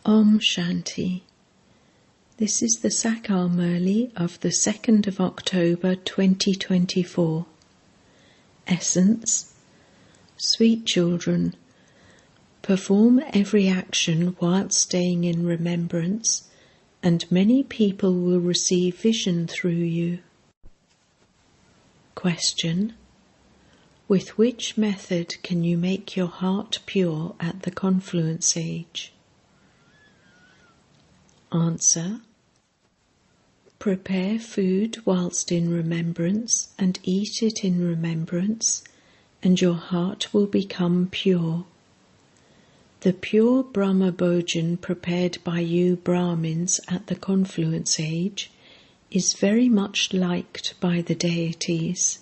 Om Shanti. This is the Sakar Murli of the 2nd of October 2024. Essence. Sweet children, perform every action while staying in remembrance, and many people will receive vision through you. Question. With which method can you make your heart pure at the confluence age? Answer. Prepare food whilst in remembrance and eat it in remembrance, and your heart will become pure. The pure Brahma Bhojan prepared by you Brahmins at the confluence age is very much liked by the deities.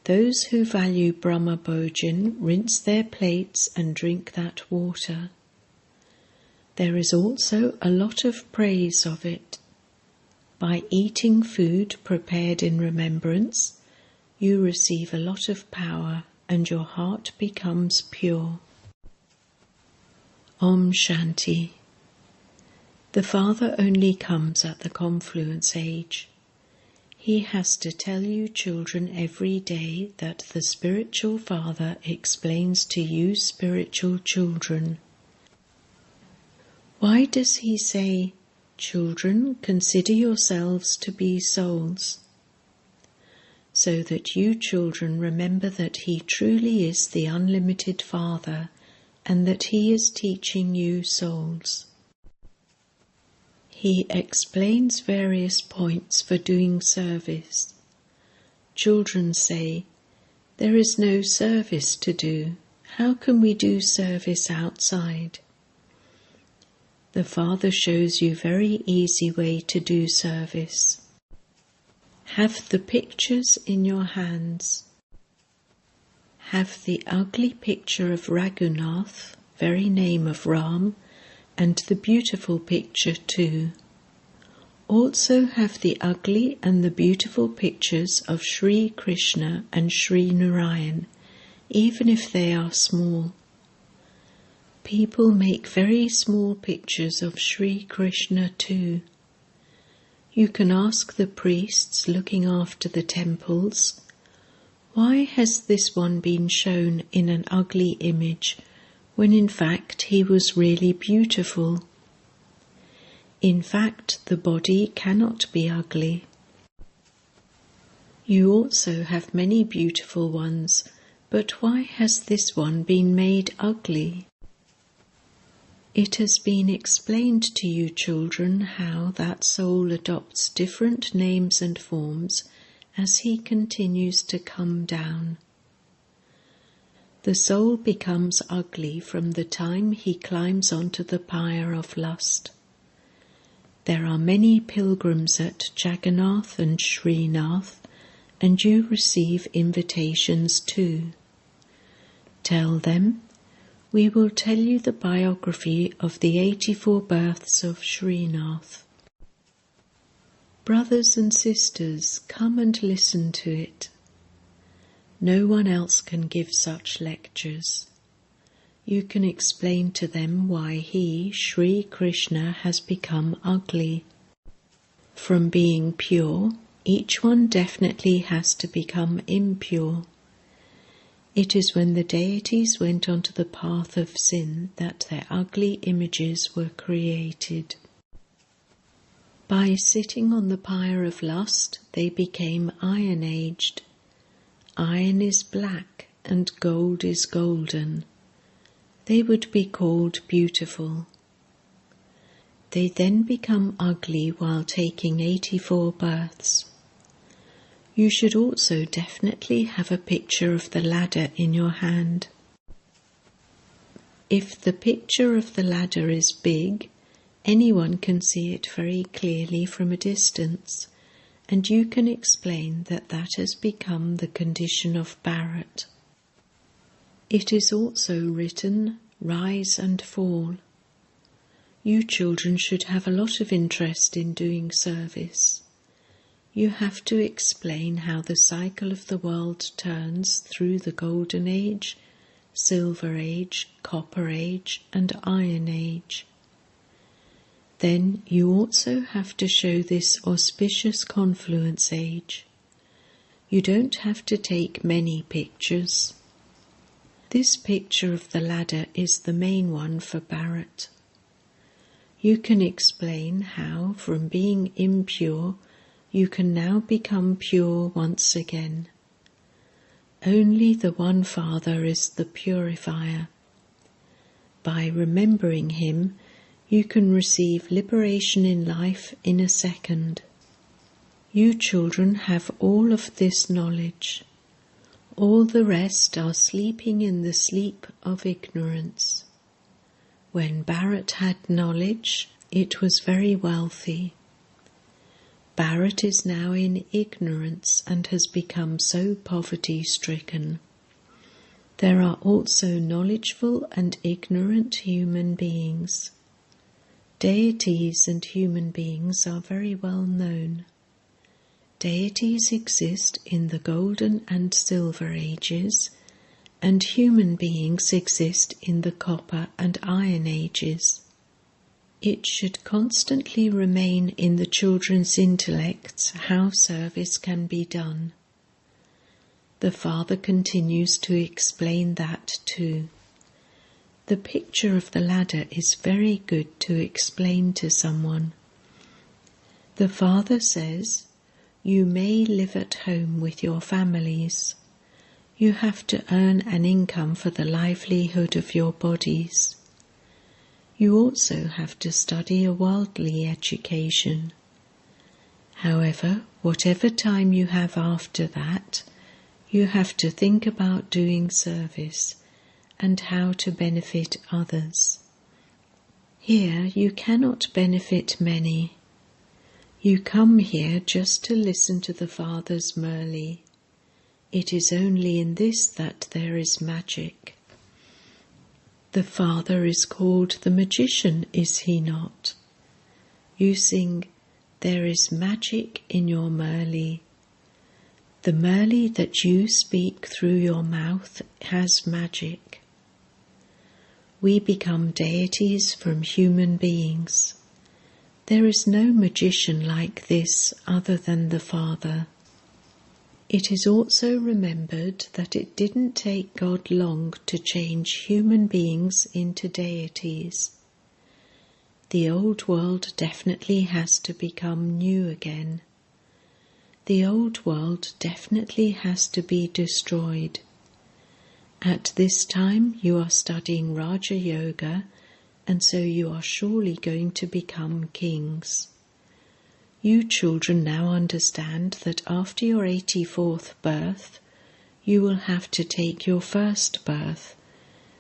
Those who value Brahma Bhojan rinse their plates and drink that water. There is also a lot of praise of it. By eating food prepared in remembrance, you receive a lot of power and your heart becomes pure. Om Shanti. The Father only comes at the confluence age. He has to tell you children every day that the spiritual Father explains to you spiritual children. Why does he say, "Children, consider yourselves to be souls"? So that you children remember that he truly is the unlimited Father and that he is teaching you souls. He explains various points for doing service. Children say, "There is no service to do. How can we do service outside?" The Father shows you very easy way to do service. Have the pictures in your hands. Have the ugly picture of Raghunath, very name of Ram, and the beautiful picture too. Also have the ugly and the beautiful pictures of Sri Krishna and Sri Narayan, even if they are small. People make very small pictures of Sri Krishna too. You can ask the priests looking after the temples, why has this one been shown in an ugly image when in fact he was really beautiful? In fact, the body cannot be ugly. You also have many beautiful ones, but why has this one been made ugly? It has been explained to you children how that soul adopts different names and forms as he continues to come down. The soul becomes ugly from the time he climbs onto the pyre of lust. There are many pilgrims at Jagannath and Srinath, and you receive invitations too. Tell them, "We will tell you the biography of the 84 births of Srinath." Brothers and sisters, come and listen to it. No one else can give such lectures. You can explain to them why he, Sri Krishna, has become ugly. From being pure, each one definitely has to become impure. It is when the deities went onto the path of sin that their ugly images were created. By sitting on the pyre of lust, they became iron-aged. Iron is black and gold is golden. They would be called beautiful. They then become ugly while taking 84 births. You should also definitely have a picture of the ladder in your hand. If the picture of the ladder is big, anyone can see it very clearly from a distance, and you can explain that that has become the condition of Bharat. It is also written, "Rise and fall." You children should have a lot of interest in doing service. You have to explain how the cycle of the world turns through the Golden Age, Silver Age, Copper Age, and Iron Age. Then you also have to show this auspicious confluence age. You don't have to take many pictures. This picture of the ladder is the main one for Bharat. You can explain how, from being impure, you can now become pure once again. Only the one Father is the purifier. By remembering him, you can receive liberation in life in a second. You children have all of this knowledge. All the rest are sleeping in the sleep of ignorance. When Bharat had knowledge, it was very wealthy. Bharat is now in ignorance and has become so poverty-stricken. There are also knowledgeful and ignorant human beings. Deities and human beings are very well known. Deities exist in the Golden and Silver Ages, and human beings exist in the Copper and Iron Ages. It should constantly remain in the children's intellects how service can be done. The Father continues to explain that too. The picture of the ladder is very good to explain to someone. The Father says, you may live at home with your families. You have to earn an income for the livelihood of your bodies. You also have to study a worldly education. However, whatever time you have after that, you have to think about doing service and how to benefit others. Here you cannot benefit many. You come here just to listen to the Father's Murli. It is only in this that there is magic. The Father is called the magician, is he not? You sing, there is magic in your Murli. The Murli that you speak through your mouth has magic. We become deities from human beings. There is no magician like this other than the Father. It is also remembered that it didn't take God long to change human beings into deities. The old world definitely has to become new again. The old world definitely has to be destroyed. At this time you are studying Raja Yoga, and so you are surely going to become kings. You children now understand that after your 84th birth, you will have to take your first birth,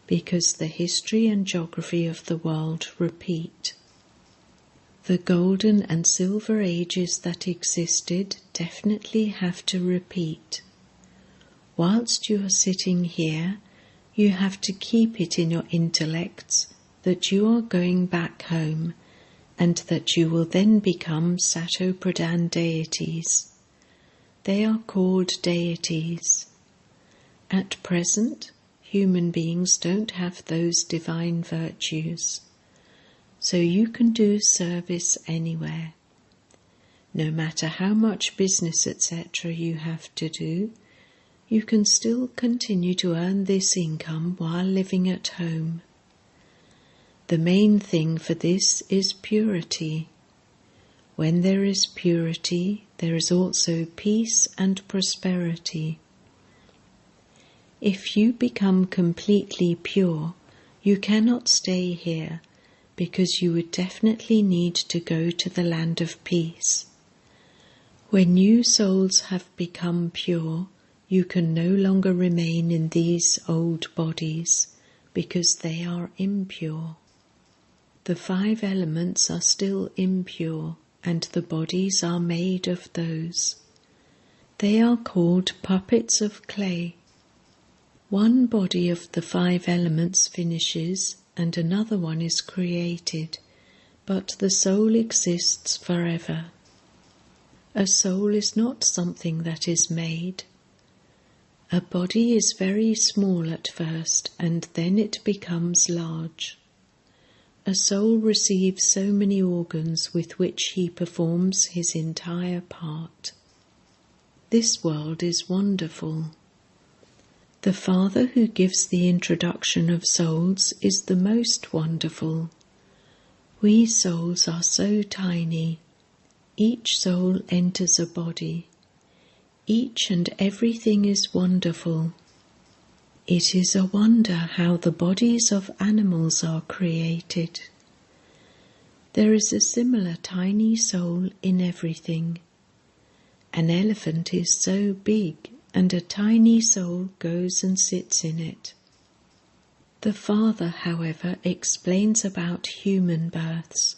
because the history and geography of the world repeat. The Golden and Silver Ages that existed definitely have to repeat. Whilst you are sitting here, you have to keep it in your intellects that you are going back home and that you will then become Satopradhan deities. They are called deities. At present, human beings don't have those divine virtues, so you can do service anywhere. No matter how much business etc. you have to do, you can still continue to earn this income while living at home. The main thing for this is purity. When there is purity, there is also peace and prosperity. If you become completely pure, you cannot stay here, because you would definitely need to go to the land of peace. When new souls have become pure, you can no longer remain in these old bodies, because they are impure. The 5 elements are still impure, and the bodies are made of those. They are called puppets of clay. One body of the 5 elements finishes, and another one is created, but the soul exists forever. A soul is not something that is made. A body is very small at first, and then it becomes large. A soul receives so many organs with which he performs his entire part. This world is wonderful. The Father who gives the introduction of souls is the most wonderful. We souls are so tiny. Each soul enters a body. Each and everything is wonderful. It is a wonder how the bodies of animals are created. There is a similar tiny soul in everything. An elephant is so big, and a tiny soul goes and sits in it. The Father, however, explains about human births.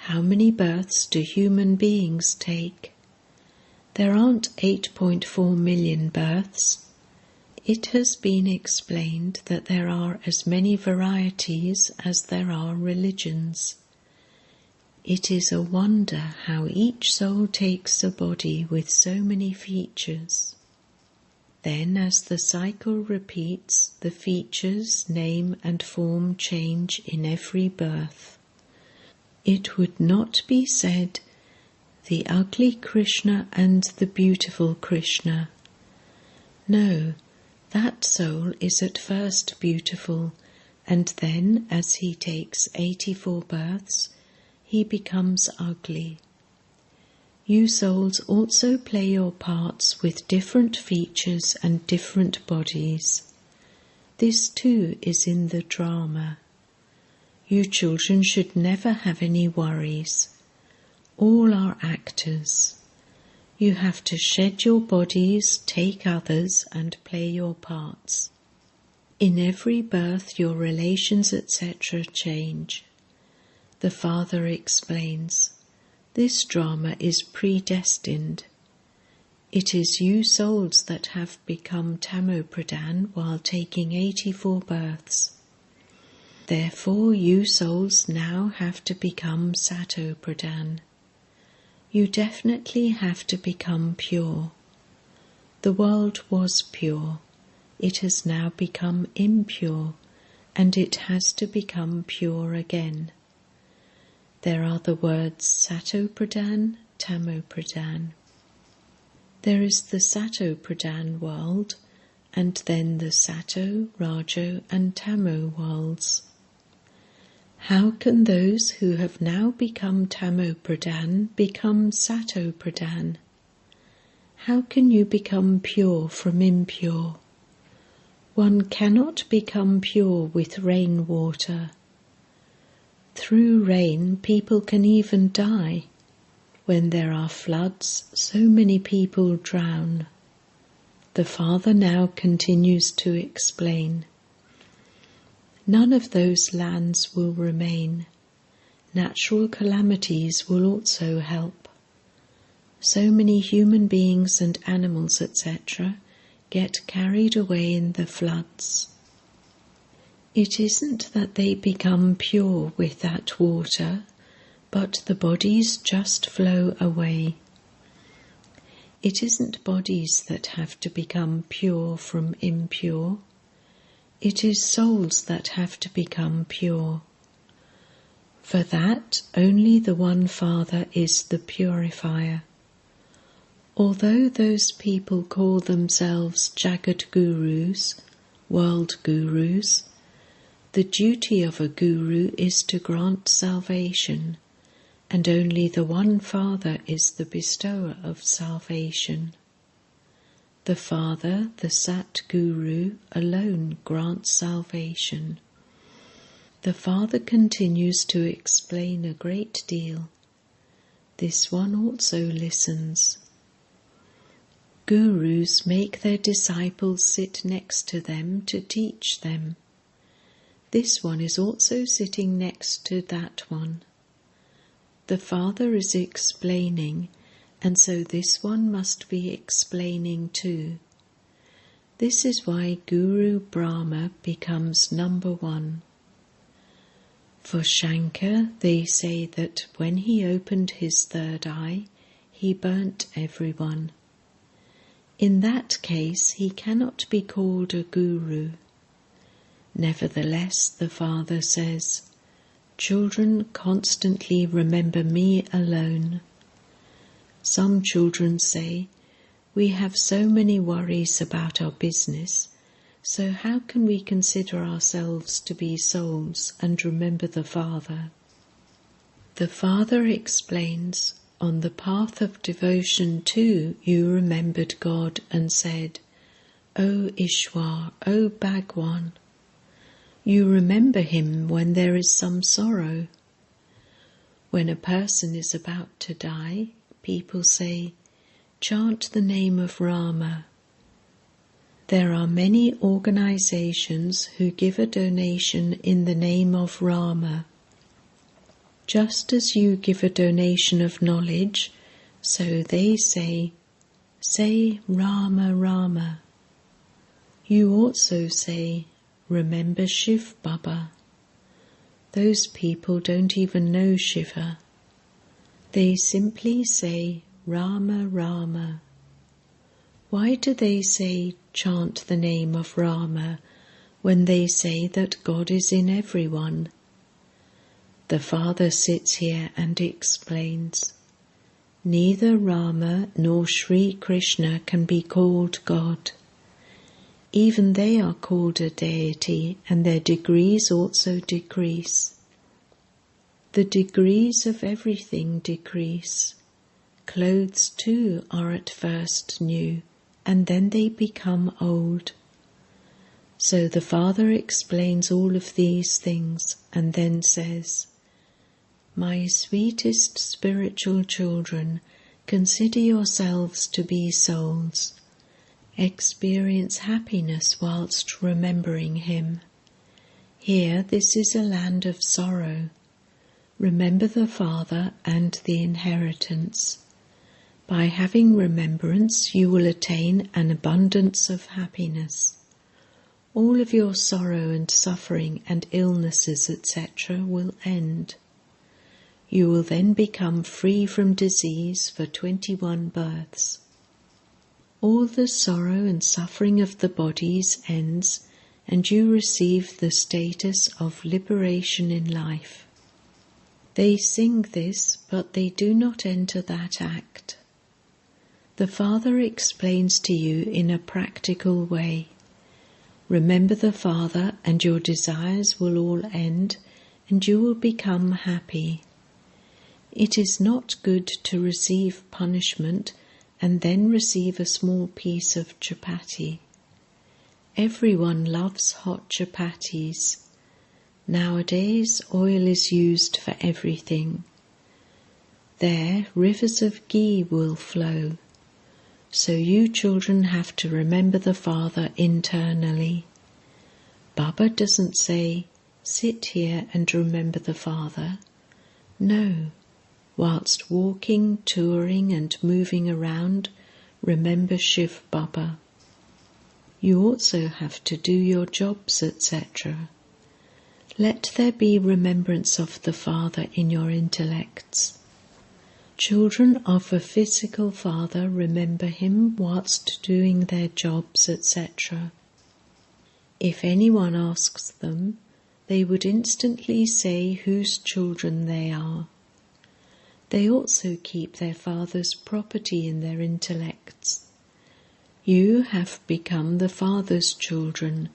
How many births do human beings take? There aren't 8.4 million births. It has been explained that there are as many varieties as there are religions. It is a wonder how each soul takes a body with so many features. Then, as the cycle repeats, the features, name and form change in every birth. It would not be said, the ugly Krishna and the beautiful Krishna. No, that soul is at first beautiful, and then, as he takes 84 births, he becomes ugly. You souls also play your parts with different features and different bodies. This too is in the drama. You children should never have any worries. All are actors. You have to shed your bodies, take others, and play your parts. In every birth your relations, etc. change. The Father explains, this drama is predestined. It is you souls that have become Tamopradhan while taking 84 births. Therefore you souls now have to become Satopradhan. You definitely have to become pure. The world was pure. It has now become impure, and it has to become pure again. There are the words Satopradhan, Tamopradhan. There is the Satopradhan world, and then the Sato, Rajo and Tamo worlds. How can those who have now become Tamopradhan become Satopradhan? How can you become pure from impure? One cannot become pure with rainwater. Through rain, people can even die. When there are floods, so many people drown. The Father now continues to explain. None of those lands will remain. Natural calamities will also help. So many human beings and animals, etc., get carried away in the floods. It isn't that they become pure with that water, but the bodies just flow away. It isn't bodies that have to become pure from impure. It is souls that have to become pure. For that, only the one Father is the purifier. Although those people call themselves Jagat Gurus, world gurus, the duty of a guru is to grant salvation, and only the one Father is the bestower of salvation. The Father, the Sat Guru, alone grants salvation. The Father continues to explain a great deal. This one also listens. Gurus make their disciples sit next to them to teach them. This one is also sitting next to that one. The Father is explaining, and so this one must be explaining too. This is why Guru Brahma becomes number one. For Shankar, they say that when he opened his third eye, he burnt everyone. In that case, he cannot be called a guru. Nevertheless, the Father says, children constantly remember me alone. Some children say, we have so many worries about our business, so how can we consider ourselves to be souls and remember the Father? The Father explains, on the path of devotion too, you remembered God and said, O Ishwar, O Bhagwan. You remember him when there is some sorrow. When a person is about to die, people say, chant the name of Rama. There are many organizations who give a donation in the name of Rama. Just as you give a donation of knowledge, so they say Rama, Rama. You also say, remember Shivbaba. Those people don't even know Shiva. They simply say, Rama, Rama. Why do they say, chant the name of Rama, when they say that God is in everyone? The Father sits here and explains, neither Rama nor Sri Krishna can be called God. Even they are called a deity, and their degrees also decrease. The degrees of everything decrease. Clothes too are at first new, and then they become old. So the Father explains all of these things, and then says, my sweetest spiritual children, consider yourselves to be souls. Experience happiness whilst remembering him. Here, this is a land of sorrow. Remember the Father and the inheritance. By having remembrance, you will attain an abundance of happiness. All of your sorrow and suffering and illnesses, etc., will end. You will then become free from disease for 21 births. All the sorrow and suffering of the bodies ends, and you receive the status of liberation in life. They sing this, but they do not enter that act. The Father explains to you in a practical way. Remember the Father, and your desires will all end, and you will become happy. It is not good to receive punishment and then receive a small piece of chapati. Everyone loves hot chapatis. Nowadays, oil is used for everything. There, rivers of ghee will flow. So you children have to remember the Father internally. Baba doesn't say, sit here and remember the Father. No. Whilst walking, touring and moving around, remember Shivbaba. You also have to do your jobs, etc. Let there be remembrance of the Father in your intellects. Children of a physical father remember him whilst doing their jobs, etc. If anyone asks them, they would instantly say whose children they are. They also keep their father's property in their intellects. You have become the Father's children,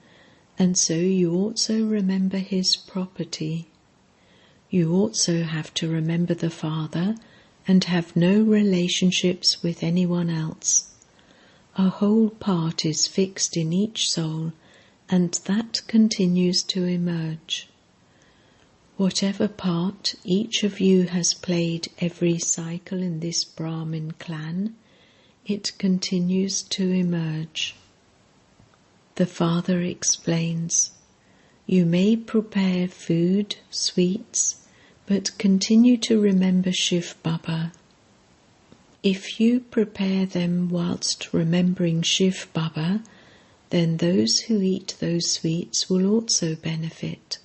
and so you also remember his property. You also have to remember the Father and have no relationships with anyone else. A whole part is fixed in each soul, and that continues to emerge. Whatever part each of you has played every cycle in this Brahmin clan, it continues to emerge. The Father explains, you may prepare food, sweets, but continue to remember Shivbaba. If you prepare them whilst remembering Shivbaba, then those who eat those sweets will also benefit.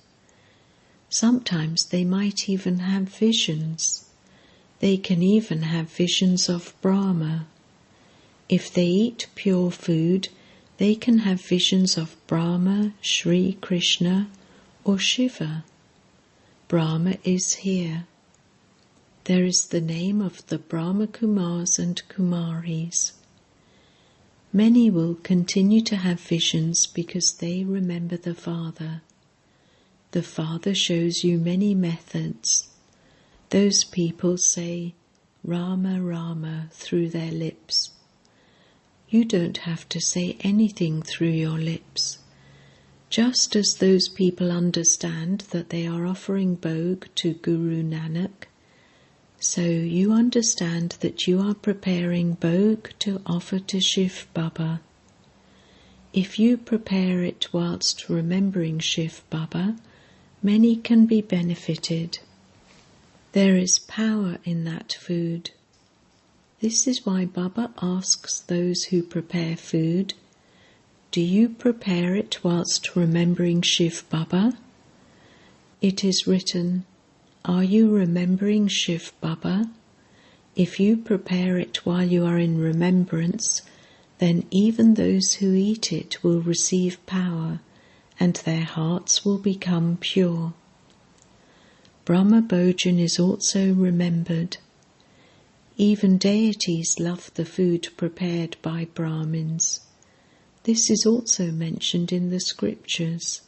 Sometimes they might even have visions. They can even have visions of Brahma. If they eat pure food, they can have visions of Brahma, Sri Krishna, or Shiva. Brahma is here. There is the name of the Brahma Kumaris and Kumaris. Many will continue to have visions because they remember the Father. The Father shows you many methods. Those people say Rama Rama through their lips. You don't have to say anything through your lips. Just as those people understand that they are offering bhog to Guru Nanak, so you understand that you are preparing bhog to offer to Shivbaba. If you prepare it whilst remembering Shivbaba, many can be benefited. There is power in that food. This is why Baba asks those who prepare food, do you prepare it whilst remembering Shivbaba? It is written, are you remembering Shivbaba? If you prepare it while you are in remembrance, then even those who eat it will receive power, and their hearts will become pure. Brahma Bhojan is also remembered. Even deities love the food prepared by Brahmins. This is also mentioned in the scriptures.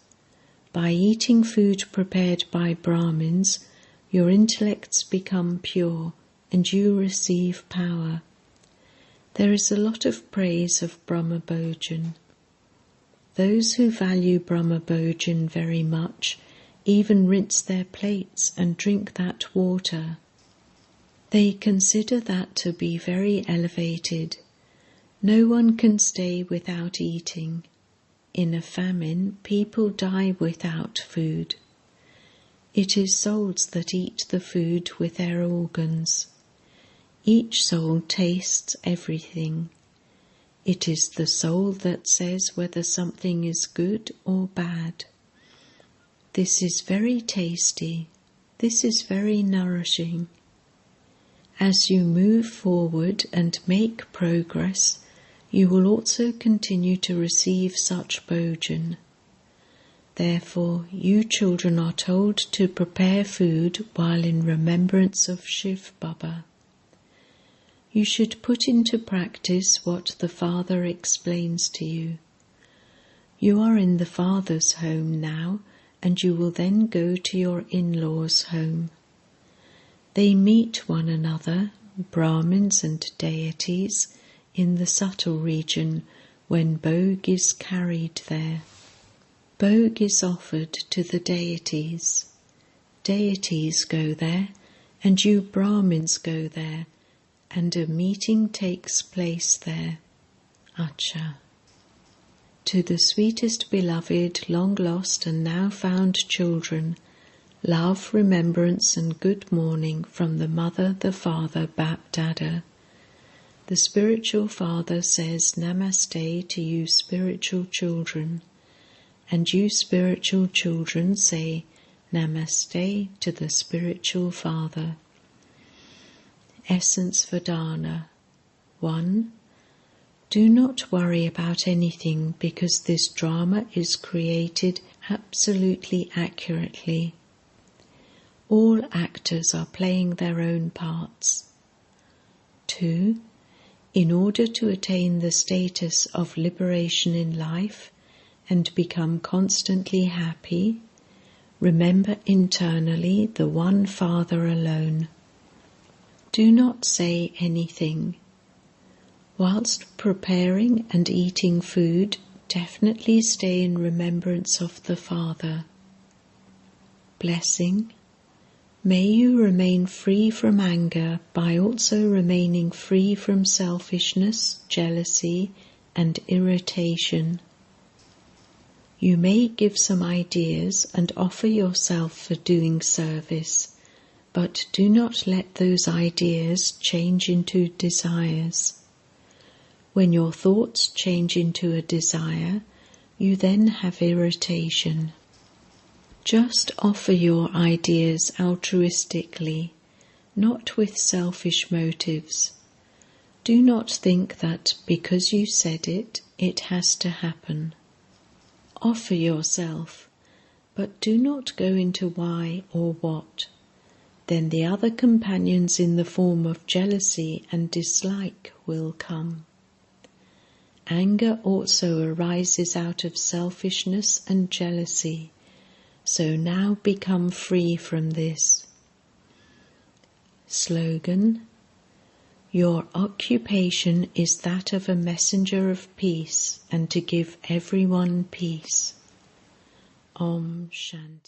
By eating food prepared by Brahmins, your intellects become pure and you receive power. There is a lot of praise of Brahma Bhojan. Those who value Brahma Bhojan very much even rinse their plates and drink that water. They consider that to be very elevated. No one can stay without eating. In a famine, people die without food. It is souls that eat the food with their organs. Each soul tastes everything. It is the soul that says whether something is good or bad. This is very tasty. This is very nourishing. As you move forward and make progress, you will also continue to receive such bhojan. Therefore, you children are told to prepare food while in remembrance of Shivbaba. You should put into practice what the Father explains to you. You are in the Father's home now, and you will then go to your in-laws' home. They meet one another, Brahmins and deities, in the subtle region when bhog is carried there. Bhog is offered to the deities. Deities go there, and you Brahmins go there, and a meeting takes place there. Acha. To the sweetest beloved, long lost and now found children, love, remembrance and good morning from the Mother, the Father, BapDada. The spiritual Father says Namaste to you spiritual children, and you spiritual children say Namaste to the spiritual Father. Essence Vedana 1. Do not worry about anything because this drama is created absolutely accurately. All actors are playing their own parts. 2. In order to attain the status of liberation in life and become constantly happy, remember internally the one Father alone. Do not say anything. Whilst preparing and eating food, definitely stay in remembrance of the Father. Blessing. May you remain free from anger by also remaining free from selfishness, jealousy, and irritation. You may give some ideas and offer yourself for doing service, but do not let those ideas change into desires. When your thoughts change into a desire, you then have irritation. Just offer your ideas altruistically, not with selfish motives. Do not think that because you said it, it has to happen. Offer yourself, but do not go into why or what. Then the other companions in the form of jealousy and dislike will come. Anger also arises out of selfishness and jealousy, so now become free from this. Slogan: Your occupation is that of a messenger of peace and to give everyone peace. Om Shanti.